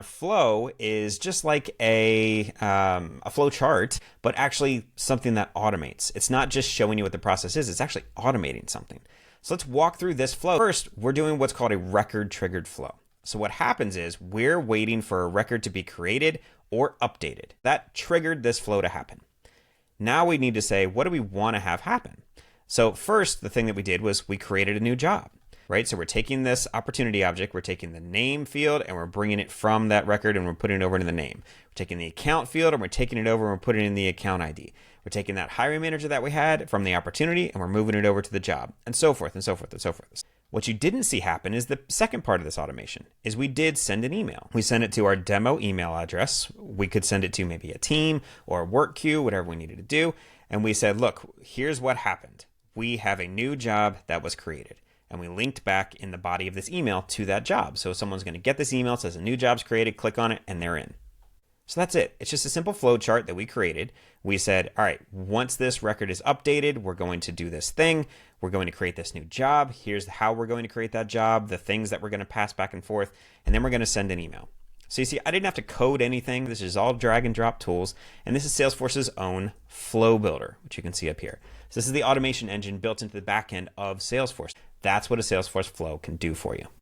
Flow is just like a flow chart, but actually something that automates. It's not just showing you what the process is, it's actually automating something. So let's walk through this flow. First, we're doing what's called a record triggered flow. So what happens is we're waiting for a record to be created or updated. That triggered this flow to happen. Now we need to say, what do we want to have happen? So first, the thing that we did was we created a new job. Right? So we're taking this opportunity object, we're taking the name field, and we're bringing it from that record and we're putting it over into the name. We're taking the account field and we're taking it over and we're putting it in the account ID. We're taking that hiring manager that we had from the opportunity and we're moving it over to the job, and so forth and so forth and so forth. What you didn't see happen is the second part of this automation is we did send an email. We sent it to our demo email address. We could send it to maybe a team or a work queue, whatever we needed to do. And we said, look, here's what happened. We have a new job that was created. And we linked back in the body of this email to that job. So someone's going to get this email, it says a new job's created, click on it, and they're in. So that's it. It's just a simple flow chart that we created. We said, all right, once this record is updated, we're going to do this thing. We're going to create this new job. Here's how we're going to create that job, the things that we're going to pass back and forth, and then we're going to send an email. So you see, I didn't have to code anything. This is all drag and drop tools. And this is Salesforce's own flow builder, which you can see up here. So this is the automation engine built into the back end of Salesforce. That's what a Salesforce flow can do for you.